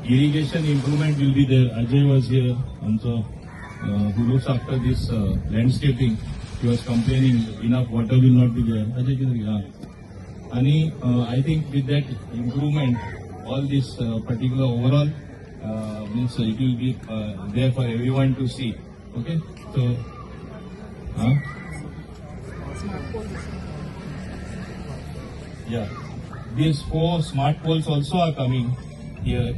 irrigation improvement will be there. Ajay was here, who looks after this landscaping. He was complaining enough water will not be there. Ajay, I think with that improvement, all this particular overall means it will be there for everyone to see. Okay, so. Yeah, these 4 smart poles also are coming here.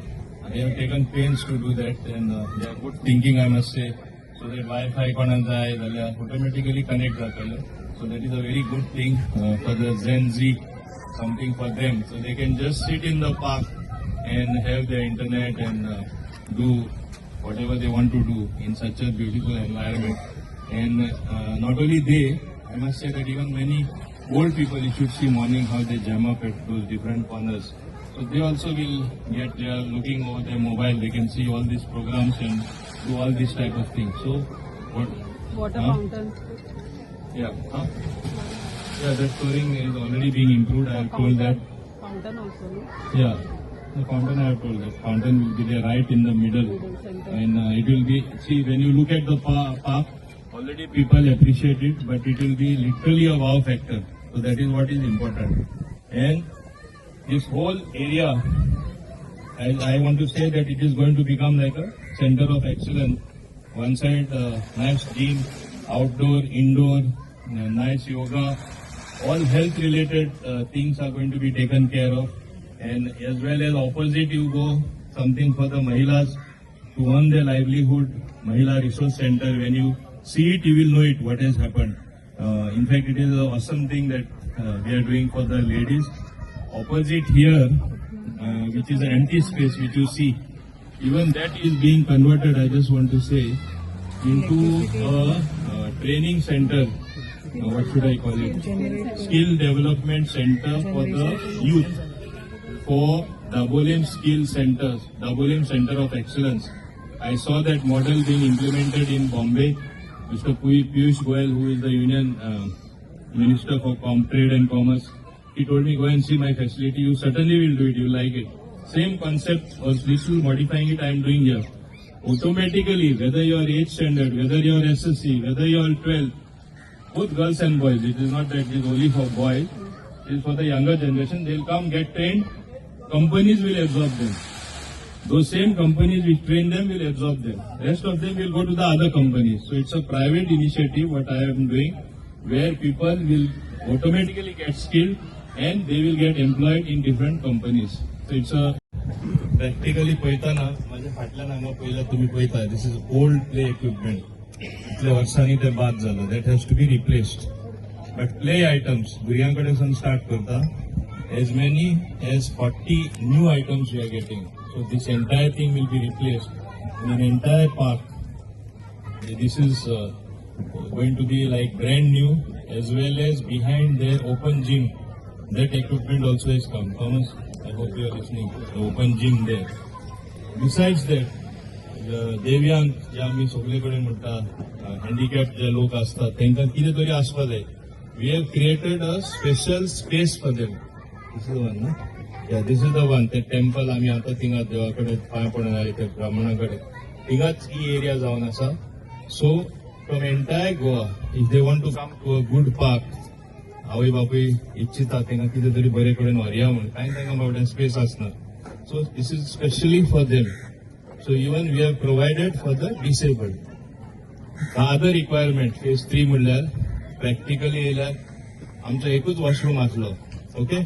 They have taken pains to do that, and they are good thinking, I must say. So that Wi-Fi automatically connect the color. So that is a very good thing for the Gen Z, something for them. So they can just sit in the park and have their internet and do whatever they want to do in such a beautiful environment. And not only they, I must say that even many old people, you should see morning how they jam up at those different corners. So they also will get, they are looking over their mobile, they can see all these programs and do all these type of things. So what? Water fountain. Yeah. Yeah, that storing is already being improved. I have told that. Fountain also, no? Yeah. The fountain, I have told that. Fountain will be there right in the middle. And it will be, see, when you look at the park, already people appreciate it, but it will be literally a wow factor. So that is what is important. And this whole area, I want to say that it is going to become like a center of excellence. One side, nice gym, outdoor, indoor, nice yoga, all health related things are going to be taken care of. And as well as opposite you go, something for the Mahilas to earn their livelihood, Mahila Resource Center. When you see it, you will know it, what has happened. In fact, it is an awesome thing that we are doing for the ladies. Opposite here, which is an empty space which you see, even that is being converted, I just want to say, into a training center. What should I call it? Skill Development Center for the youth. For Double M Skill Centers, Double M Center of Excellence. I saw that model being implemented in Bombay. Mr. Piyush Goyal, who is the Union Minister for Trade and Commerce, he told me, go and see my facility. You certainly will do it. You like it. Same concept or little modifying it I am doing here. Automatically, whether you are 8th standard, whether you are SSC, whether you are 12, both girls and boys, it is not that it is only for boys, it is for the younger generation. They will come, get trained, companies will absorb them. Those same companies which train them will absorb them. Rest of them will go to the other companies. So it's a private initiative what I am doing, where people will automatically get skilled and they will get employed in different companies. So it's a practically पळयताना माझ्या फाटल्यान हांगा पळयला तुम्ही पळयता, this is old play equipment. इतल्या वर्सांनी ते बाद झालं. That has to be replaced. But play items, भुरग्यांकडेसून start करता, as many as 40 new items we are getting. So this entire thing will be replaced in an entire park. This is going to be like brand new, as well as behind their open gym. That equipment also has come. Thomas, I hope you are listening. The open gym there. Besides that, दिव्यांग जे आम्ही सगळीकडे म्हणता, handicapped जे लोक असतात, त्यांना किती तरी आसपास आहे. We have created a special space for them. This is the one, no? Yeah, this is the one. The temple आम्ही आता थिंगा देवाकडे पाय पडणार आहे, त्या ब्राह्मणाकडे. थिंगाच ही एरिया जाऊन असा. So from entire Goa, if they want to come to a good park, आवय बापूय इच्छिता त्यांना किती तरी बरे कडेन व्हरया म्हणून कांय तांकां बाबड्यान स्पेस आसना. So this is specially for them. So even we have provided for the disabled. The other requirement, phase 3 म्हणल्यार प्रॅक्टिकली येयल्यार आमचो एकूच वॉशरूम आसलो. ओके,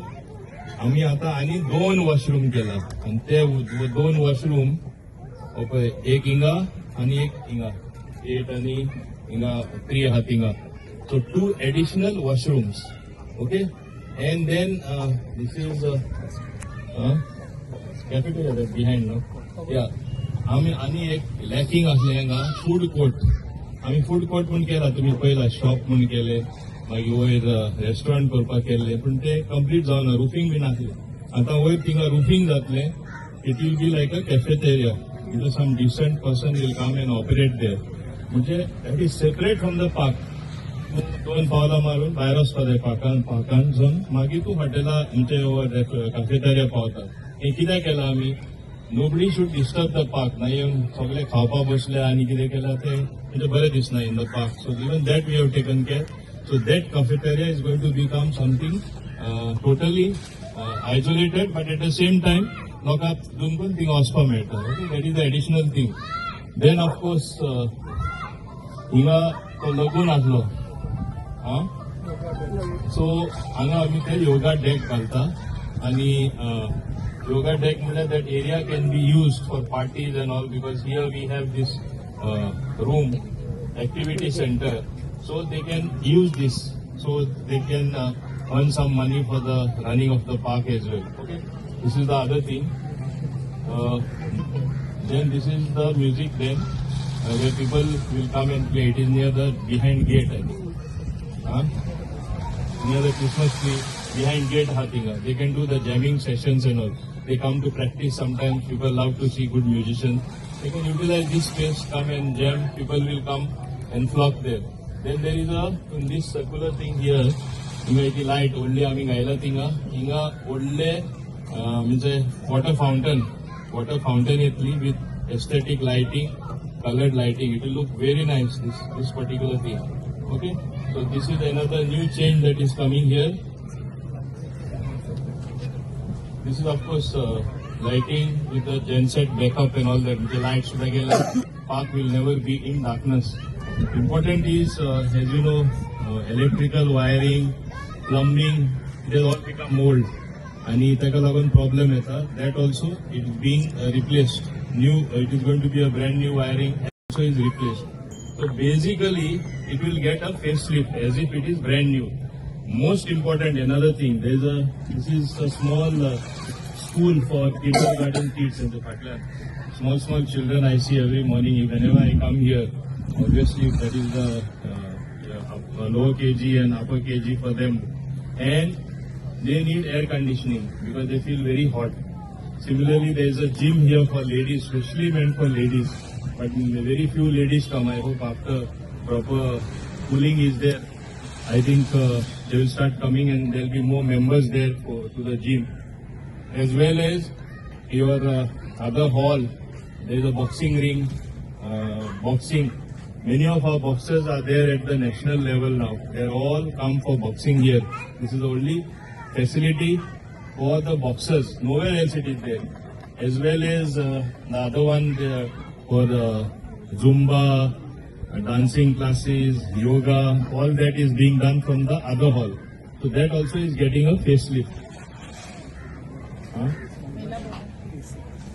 आम्ही आता आणि 2 वॉशरूम केला आणि ते 2 वॉशरूम एक हिंगा आणि एक हिंगा, 8 आणि हिंगा 3 आहात हिंगा. So 2 additional washrooms. Okay, and then this is cafeteria that behind, no? Yeah. आम्ही आणि एक लॅकिंग असले हांगा फूड कोर्ट. आम्ही फूड कोर्ट म्हणून केला, तुम्ही पळयला शॉप म्हणून केले, मागीर वयर रेस्टॉरंट करपाक केल्ले, पण ते कंप्लीट जावना, रुफींग बी नासले. आता वयर थिंगा रुफींग जातले. It will be like a cafeteria. It some decent person will come and operate there. म्हणजे that is separate from the park. 2 पावलां मारून भायर वचपा जाय पार्कान, मागीर तूं हॉटेला म्हणजे कॅफेटेरिया पावता. हे कित्याक केलां आमी? nobody should disturb the park. नाही येऊन सगळे खावपा बसले आणि कितें केला ते म्हणजे बरें दिसना in the park. So even that we have taken care. So that cafeteria is going to become something totally isolated, but at the same time, लोकांक दोन थिंग वचपा मेळटा. Okay, that is the additional thing. Then of course, हिंगा तो lagoon आसलो. सो हांगा आमी ते योगा डेक घालता आणि yoga deck means that area can be used for parties and all because here we have this room, activity center, so they can use this, so they can earn some money for the running of the park as well. Okay, this is the other thing. Then this is the music den where people will come and play. It is near the behind gate, I think. Near the Christmas tree, behind gate Hathinga. They can do the jamming sessions and all. They come to practice sometimes. People love to see good musicians. They can utilize this space, come and jam. People will come and flock there. Then there is in this circular thing here, inga light, only आमी गायला थिंगा. Inga only means a water fountain येतली with aesthetic lighting, colored lighting. It will look very nice, this particular thing. Okay, so this is another new change that is coming here. This is of course lighting with the genset backup and all that. The lights park will never be in darkness. Important is, as you know, electrical wiring, plumbing, they all become old. And ताका लागून problem येता. That also it is being replaced. New, it is going to be a brand new wiring. Also is replaced. So basically, it will get a facelift as if it is brand new. Most important, another thing, this is a small school for kindergarten kids in the Patlan. Small children I see every morning. Whenever I come here, obviously that is the lower KG and upper KG for them. And they need air conditioning because they feel very hot. Similarly, there is a gym here for ladies, specially meant for ladies. But very few ladies come. I hope after proper cooling is there, I think they will start coming and there will be more members there to the gym. As well as your other hall, there is a boxing ring, boxing. Many of our boxers are there at the national level now. They all come for boxing here. This is the only facility for the boxers. Nowhere else it is there. As well as the other one for Zumba, dancing classes, yoga, all that is being done from the other hall. So that also is getting a facelift.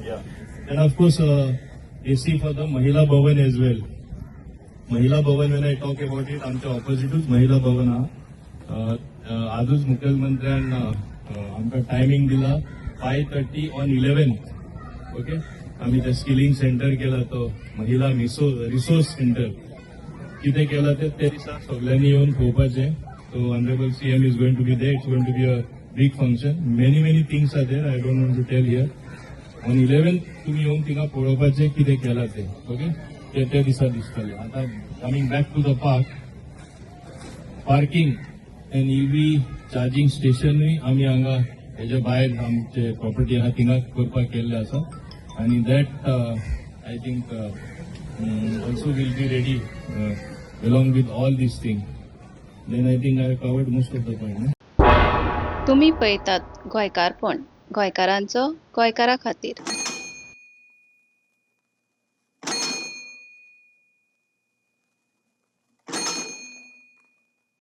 Yeah. And of course, AC for the Mahila Bhavan as well. Mahila Bhavan, when I talk about it, आमच्या opposite is Mahila Bhavan हा. आजच मुख्यमंत्र्यान आमका timing दिला 5:30 on 11th. Okay. आम्ही त्या skilling centre केला तो महिला रिसोर्स सेंटर कितें केला ते दिसा सगळ्यांनी येऊन पळोवपाचें. So honourable CM is going to be there. It's going to be a big function. Many things are there. I don't want to tell here. On 11th तुम्ही येऊन थिंगा पळोवपाचें कितें केला ते. ओके, त्या दिसा दिसतले. आता coming back to the parking and EV charging स्टेशनूय आमी हांगा हेच्या भायर आमचे प्रॉपर्टी आहा थिंगा करपाक केल्ले आसा. And that I think also will be ready along with all these things. Then I think I have covered most of the point. तुम्ही पळयतात गोंयकारपण, गोंयकारांचो गोंयकारा खातीर.